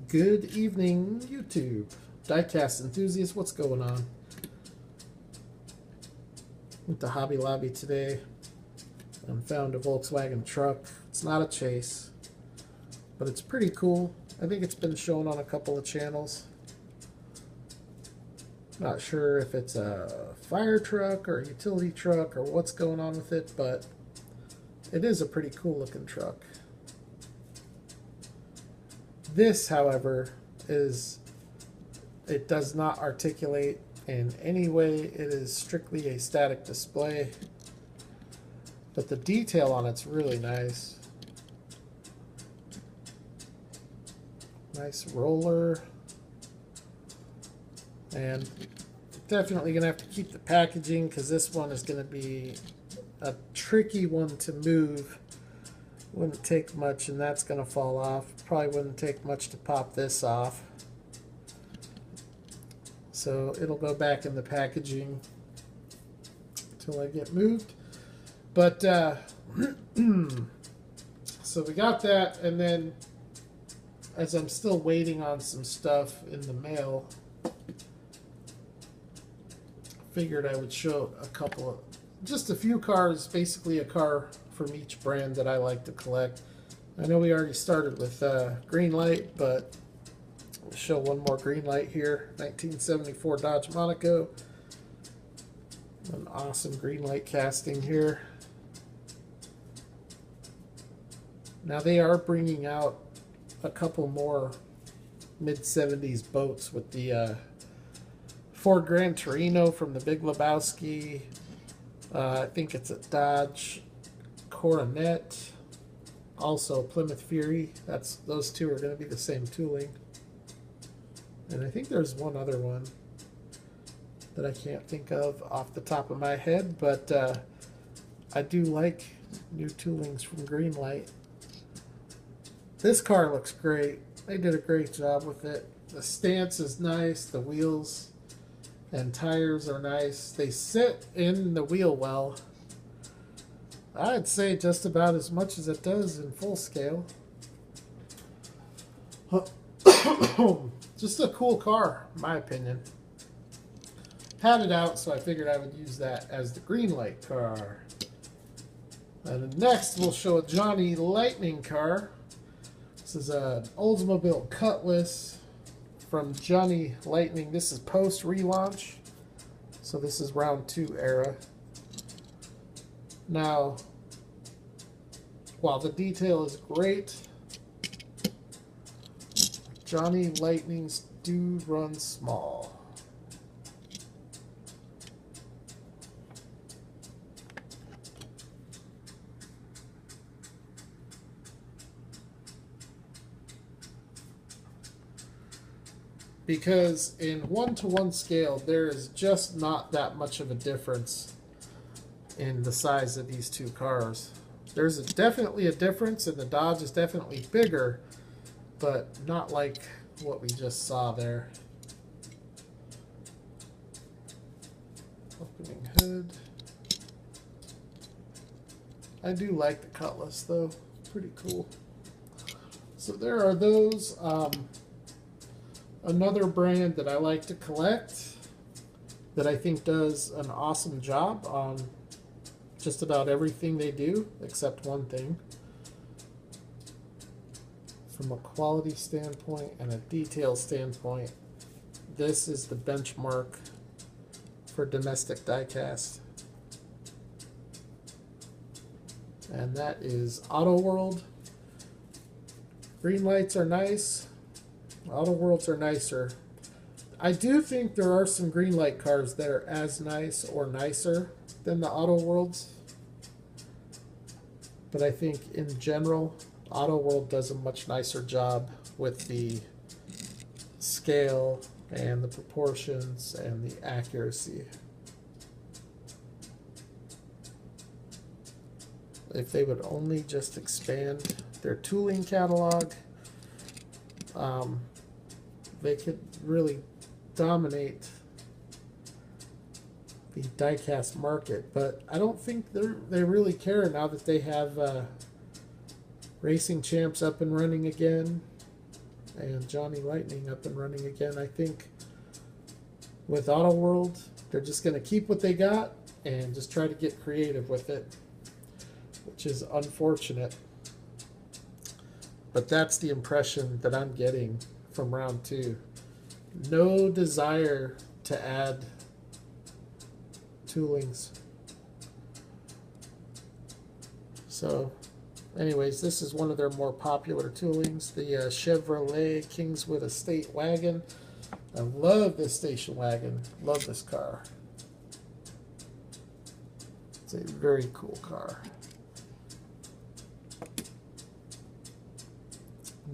Good evening, YouTube. Diecast enthusiasts, what's going on? Went to Hobby Lobby today and found a Volkswagen truck. It's not a chase, but it's pretty cool. I think it's been shown on a couple of channels. Not sure if it's a fire truck or a utility truck or what's going on with it, but it is a pretty cool looking truck. This, however, it does not articulate in any way. It is strictly a static display, but the detail on it's really nice. Nice roller, and definitely gonna have to keep the packaging because this one is gonna be a tricky one to move. Wouldn't take much, and that's going to fall off. Probably wouldn't take much to pop this off. So it'll go back in the packaging until I get moved. But, so we got that, and then as I'm still waiting on some stuff in the mail, figured I would show a couple of, just a few cars, basically a car from each brand that I like to collect. I know we already started with Greenlight, but I'll show one more Greenlight here. 1974 Dodge Monaco. An awesome Greenlight casting here. Now they are bringing out a couple more mid-70s boats with the Ford Gran Torino from the Big Lebowski. I think it's a Dodge Coronet, also Plymouth Fury. Those two are going to be the same tooling. And I think there's one other one that I can't think of off the top of my head, but I do like new toolings from Greenlight. This car looks great. They did a great job with it. The stance is nice. The wheels and tires are nice. They sit in the wheel well. I'd say just about as much as it does in full scale. Just a cool car, in my opinion. Had it out, so I figured I would use that as the Greenlight car. And next, we'll show a Johnny Lightning car. This is an Oldsmobile Cutlass from Johnny Lightning. This is post-relaunch, so this is round 2 era. Now, while the detail is great, Johnny Lightnings do run small. Because in 1-to-1 scale, there is just not that much of a difference in the size of these two cars. There's definitely a difference, and the Dodge is definitely bigger, but not like what we just saw there. Opening hood. I do like the Cutlass though, pretty cool. So there are those. Another brand that I like to collect that I think does an awesome job on just about everything they do, except one thing. From a quality standpoint and a detail standpoint, this is the benchmark for domestic diecast. And that is Auto World. Greenlights are nice. Auto Worlds are nicer. I do think there are some Greenlight cars that are as nice or nicer than the Auto Worlds. But I think in general, Auto World does a much nicer job with the scale and the proportions and the accuracy. If they would only just expand their tooling catalog, they could really dominate the diecast market. But I don't think they really care now that they have Racing Champs up and running again. and Johnny Lightning up and running again. I think with Auto World, they're just going to keep what they got and just try to get creative with it, which is unfortunate. But that's the impression that I'm getting from round 2. No desire to add toolings. So anyways, this is one of their more popular toolings, the Chevrolet Kingswood Estate Wagon. I love this station wagon. Love this car. It's a very cool car.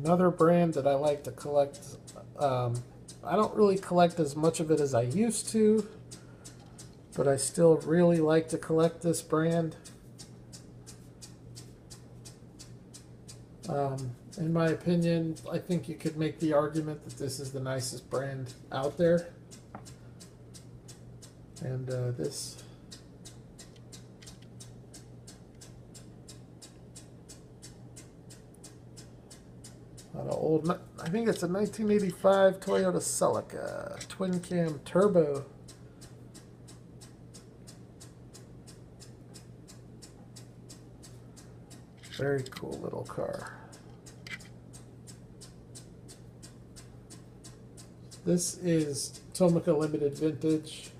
Another brand that I like to collect. I don't really collect as much of it as I used to, but I still really like to collect this brand. In my opinion, I think you could make the argument that this is the nicest brand out there. And this old, I think it's a 1985 Toyota Celica twin cam turbo. Very cool little car. This is Tomica Limited Vintage.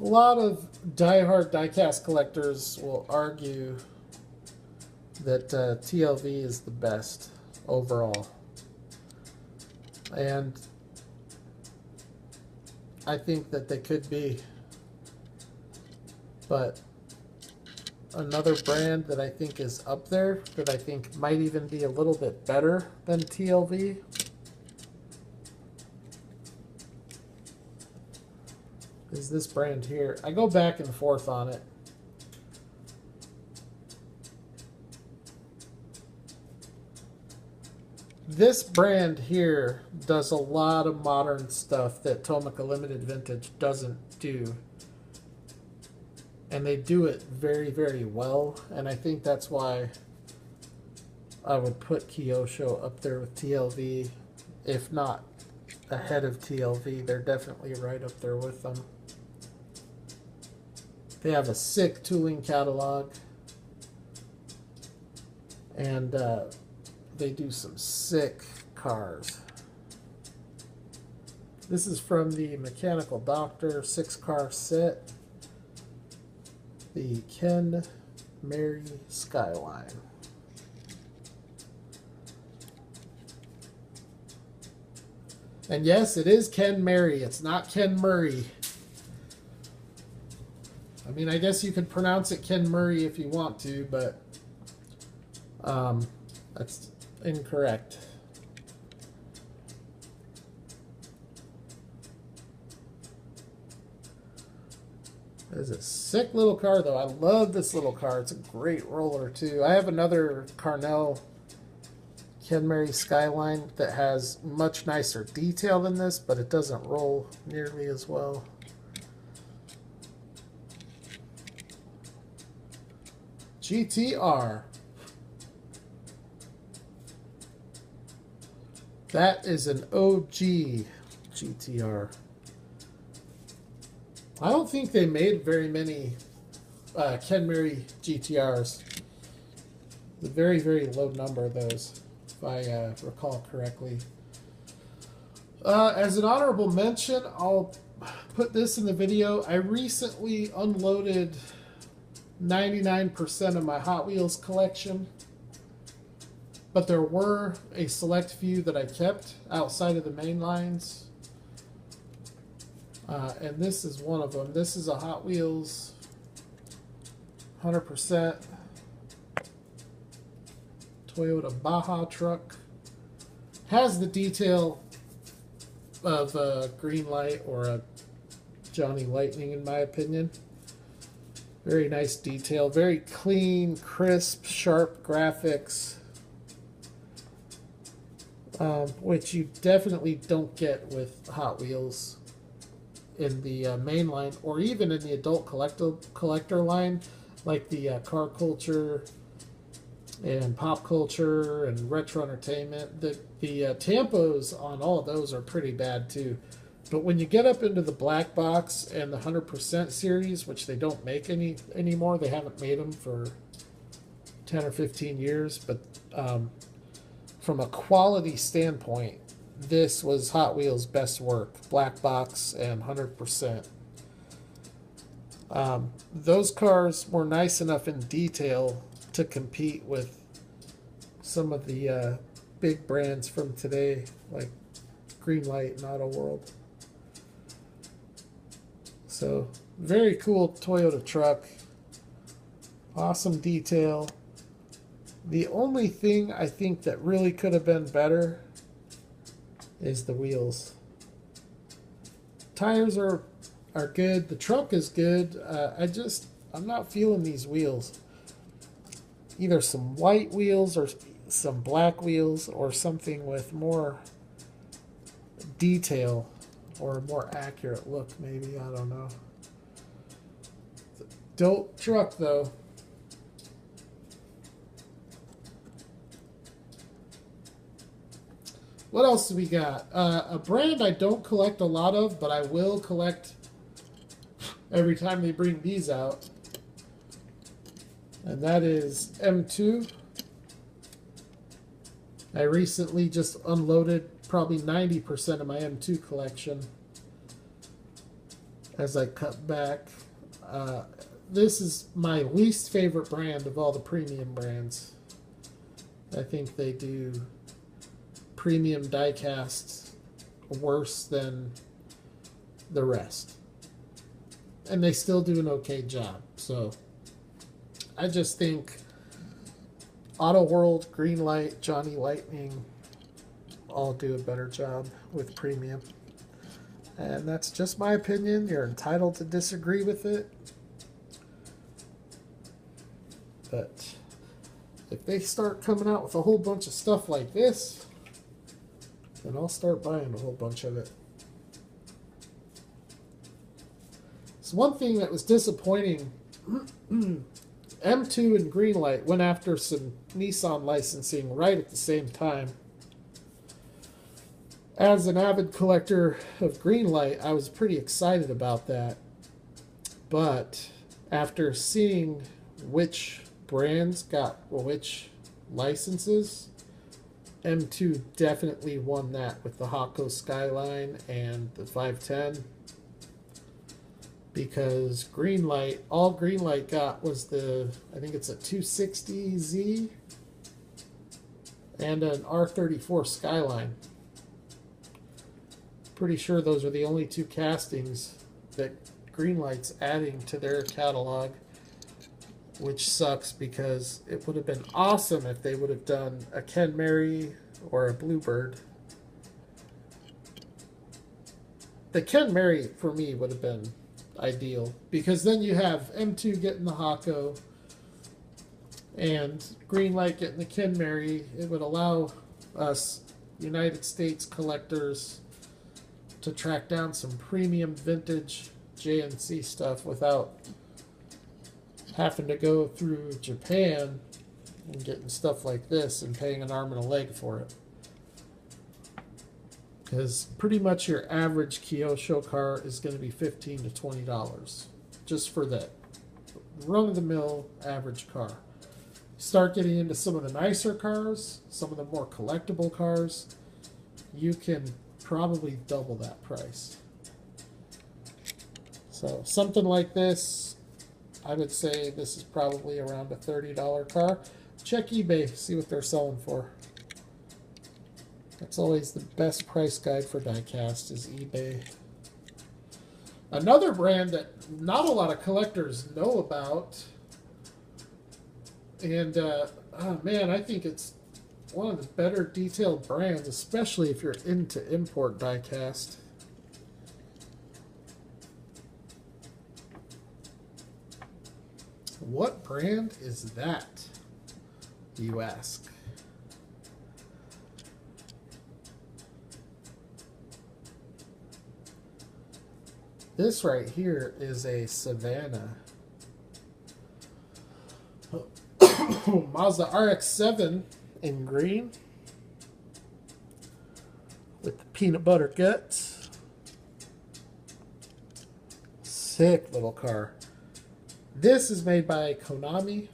A lot of diehard diecast collectors will argue that TLV is the best overall. And I think that they could be. But another brand that I think is up there, that I think might even be a little bit better than TLV, is this brand here. I go back and forth on it. This brand here does a lot of modern stuff that Tomica Limited Vintage doesn't do. And they do it very, very well. And I think that's why I would put Kyosho up there with TLV. If not ahead of TLV, they're definitely right up there with them. They have a sick tooling catalog. And they do some sick cars. This is from the Mechanical Doctor 6-car set. The Ken Mary Skyline. And yes, it is Ken Mary. It's not Ken Murray. I mean, I guess you could pronounce it Ken Murray if you want to, but that's incorrect. It's a sick little car, though. I love this little car. It's a great roller, too. I have another Carnell Ken Mary Skyline that has much nicer detail than this, but it doesn't roll nearly as well. GTR. That is an OG GTR. I don't think they made very many Ken Mary GTRs. A very, very low number of those, if I recall correctly. As an honorable mention, I'll put this in the video. I recently unloaded 99% of my Hot Wheels collection, but there were a select few that I kept outside of the main lines. And this is one of them. This is a Hot Wheels 100% Toyota Baja truck. Has the detail of a Greenlight or a Johnny Lightning, in my opinion. Very nice detail. Very clean, crisp, sharp graphics. Which you definitely don't get with Hot Wheels in the main line, or even in the adult collector line, like the Car Culture and pop culture and retro entertainment. The tampos on all of those are pretty bad too. But when you get up into the black box and the 100% series, which they don't make anymore, they haven't made them for 10 or 15 years. But from a quality standpoint, this was Hot Wheels' best work. Black box and 100%. Those cars were nice enough in detail to compete with some of the big brands from today, like Greenlight and Auto World. So, very cool Toyota truck. Awesome detail. The only thing I think that really could have been better is the wheels. Tires are good. The truck is good. I'm not feeling these wheels. Either some white wheels or some black wheels or something with more detail or a more accurate look, maybe. I don't know. Dope truck, though. What else do we got? A brand I don't collect a lot of, but I will collect every time they bring these out. And that is M2. I recently just unloaded probably 90% of my M2 collection as I cut back. This is my least favorite brand of all the premium brands. I think they do premium diecasts worse than the rest. And they still do an okay job. So I just think Auto World, Greenlight, Johnny Lightning all do a better job with premium. And that's just my opinion. You're entitled to disagree with it. But if they start coming out with a whole bunch of stuff like this, then I'll start buying a whole bunch of it. So one thing that was disappointing, M2 and Greenlight went after some Nissan licensing right at the same time. As an avid collector of Greenlight, I was pretty excited about that. But after seeing which brands got which licenses, M2 definitely won that with the Hako Skyline and the 510. Because Greenlight, all Greenlight got was I think it's a 260Z and an R34 Skyline. Pretty sure those are the only two castings that Greenlight's adding to their catalog, which sucks because it would have been awesome if they would have done a Ken Mary or a Bluebird. The Ken Mary for me would have been ideal because then you have M2 getting the Hako and Greenlight getting the Ken Mary. It would allow us United States collectors to track down some premium vintage JNC stuff without having to go through Japan and getting stuff like this and paying an arm and a leg for it. Because pretty much your average Kyosho car is going to be $15 to $20 just for that run-of-the-mill average car. Start getting into some of the nicer cars, some of the more collectible cars, you can probably double that price. So something like this, I would say this is probably around a $30 car. Check eBay, see what they're selling for. That's always the best price guide for diecast is eBay. Another brand that not a lot of collectors know about, and oh man, I think it's one of the better detailed brands, especially if you're into import diecast. What brand is that, you ask? This right here is a Savannah. Mazda RX-7 in green with the peanut butter guts. Sick little car. This is made by Konami.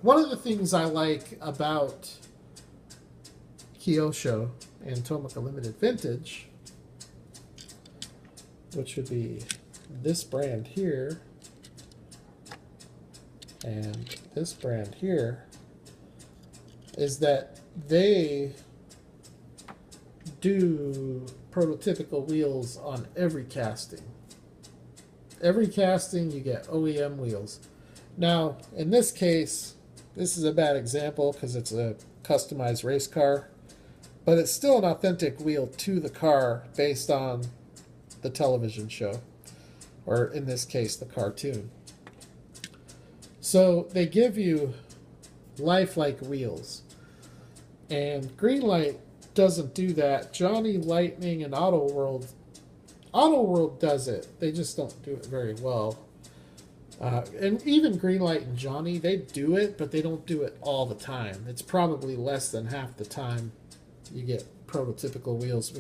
One of the things I like about Kyosho and Tomica Limited Vintage, which would be this brand here and this brand here, is that they do prototypical wheels on every casting. Every casting you get OEM wheels. Now, in this case, this is a bad example because it's a customized race car, but it's still an authentic wheel to the car based on the television show, or in this case, the cartoon. So they give you lifelike wheels, and Greenlight doesn't do that. Johnny Lightning and Auto World does it. They just don't do it very well. And even Greenlight and Johnny, they do it, but they don't do it all the time. It's probably less than half the time you get prototypical wheels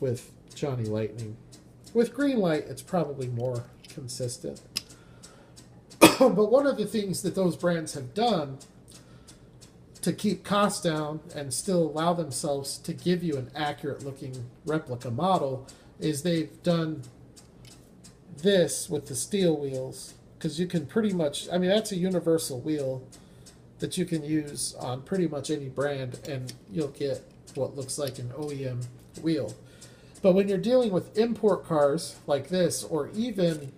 with Johnny Lightning. With Greenlight, it's probably more consistent. But one of the things that those brands have done to keep costs down and still allow themselves to give you an accurate looking replica model is they've done this with the steel wheels, because you can pretty much, I mean, that's a universal wheel that you can use on pretty much any brand and you'll get what looks like an OEM wheel. But when you're dealing with import cars like this, or even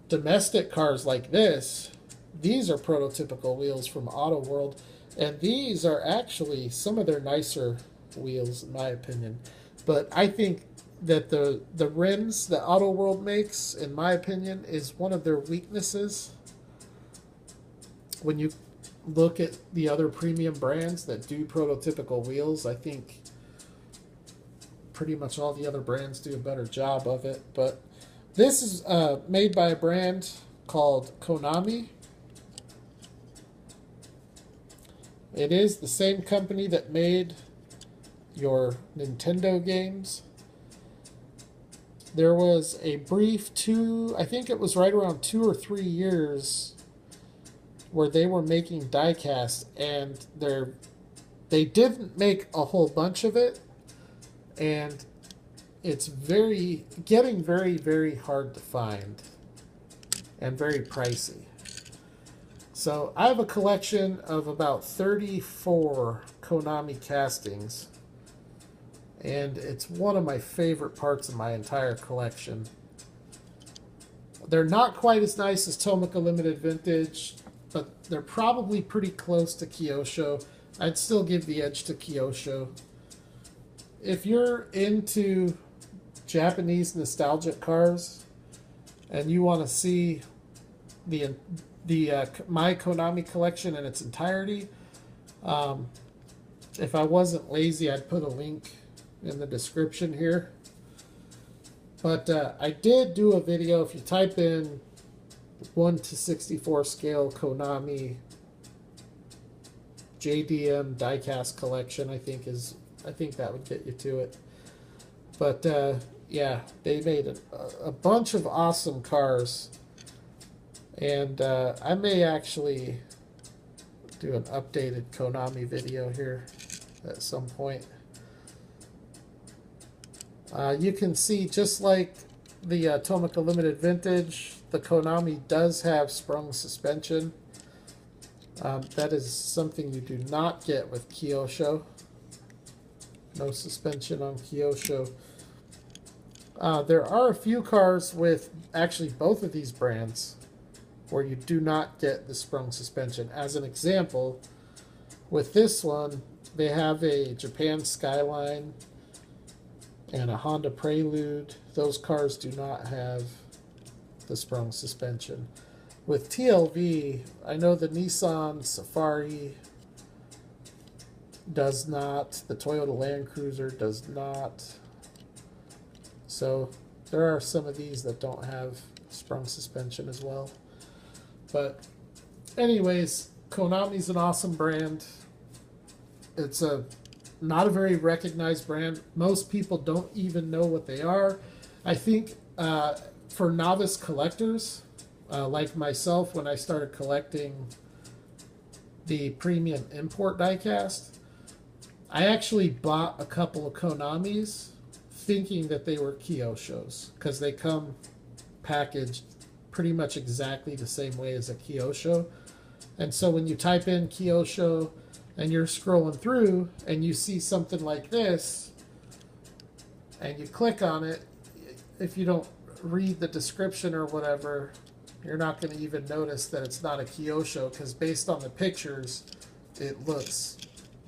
domestic cars like this, these are prototypical wheels from Auto World, and these are actually some of their nicer wheels in my opinion. But I think that the rims that Auto World makes, in my opinion, is one of their weaknesses. When you look at the other premium brands that do prototypical wheels, I think pretty much all the other brands do a better job of it. But this is made by a brand called Konami. It is the same company that made your Nintendo games. There was a brief I think it was right around 2 or 3 years where they were making Diecast, and they didn't make a whole bunch of it, and it's getting very, very hard to find and very pricey. So I have a collection of about 34 Konami castings, and it's one of my favorite parts of my entire collection. They're not quite as nice as Tomica Limited Vintage, but they're probably pretty close to Kyosho. I'd still give the edge to Kyosho. If you're into Japanese nostalgic cars and you want to see my Konami collection in its entirety, if I wasn't lazy, I'd put a link in the description here. But I did do a video. If you type in 1:64 scale Konami JDM diecast collection, I think that would get you to it. But yeah, they made a bunch of awesome cars, and I may actually do an updated Konami video here at some point. You can see, just like the Tomica Limited Vintage, the Konami does have sprung suspension. That is something you do not get with Kyosho. No suspension on Kyosho. There are a few cars with actually both of these brands where you do not get the sprung suspension. As an example, with this one, they have a Japan Skyline and a Honda Prelude. Those cars do not have the sprung suspension. With TLV, I know the Nissan Safari does not. The Toyota Land Cruiser does not. So there are some of these that don't have sprung suspension as well. But anyways, Konami's an awesome brand. It's not a very recognized brand. Most people don't even know what they are. I think for novice collectors, like myself, when I started collecting the premium import diecast, I actually bought a couple of Konamis thinking that they were Kyoshos, because they come packaged pretty much exactly the same way as a Kyosho. And so when you type in Kyosho and you're scrolling through and you see something like this and you click on it, if you don't read the description or whatever, you're not going to even notice that it's not a Kyosho, because based on the pictures, it looks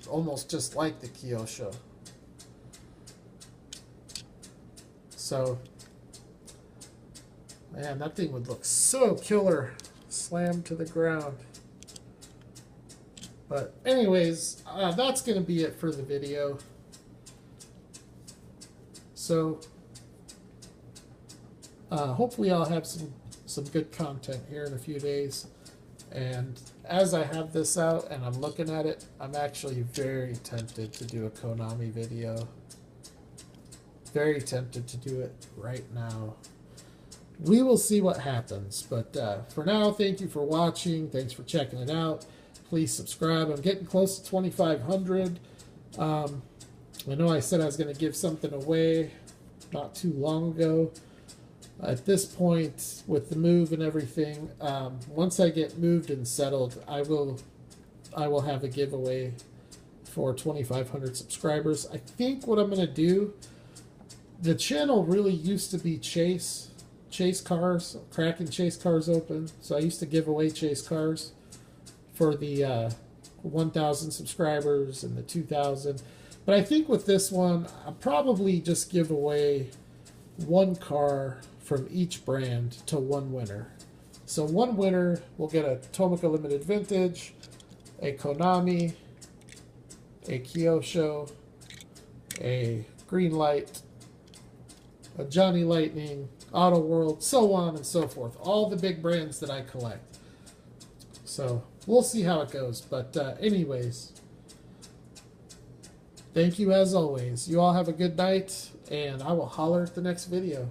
almost just like the Kyosho. So, man, that thing would look so killer slammed to the ground. But anyways, that's going to be it for the video. So, hopefully I'll have some good content here in a few days. And as I have this out and I'm looking at it, I'm actually very tempted to do a Konami video. Very tempted to do it right now. We will see what happens. But for now, thank you for watching. Thanks for checking it out. Please subscribe. I'm getting close to 2,500. I know I said I was going to give something away not too long ago. At this point, with the move and everything, once I get moved and settled, I will have a giveaway for 2,500 subscribers. I think what I'm going to do, the channel really used to be chase cars, cracking chase cars open. So I used to give away chase cars for the 1,000 subscribers and the 2,000. But I think with this one, I'll probably just give away one car from each brand to one winner. So one winner will get a Tomica Limited Vintage, a Konami, a Kyosho, a Greenlight, a Johnny Lightning, Auto World, so on and so forth. All the big brands that I collect. So we'll see how it goes. But anyways, thank you as always. You all have a good night, and I will holler at the next video.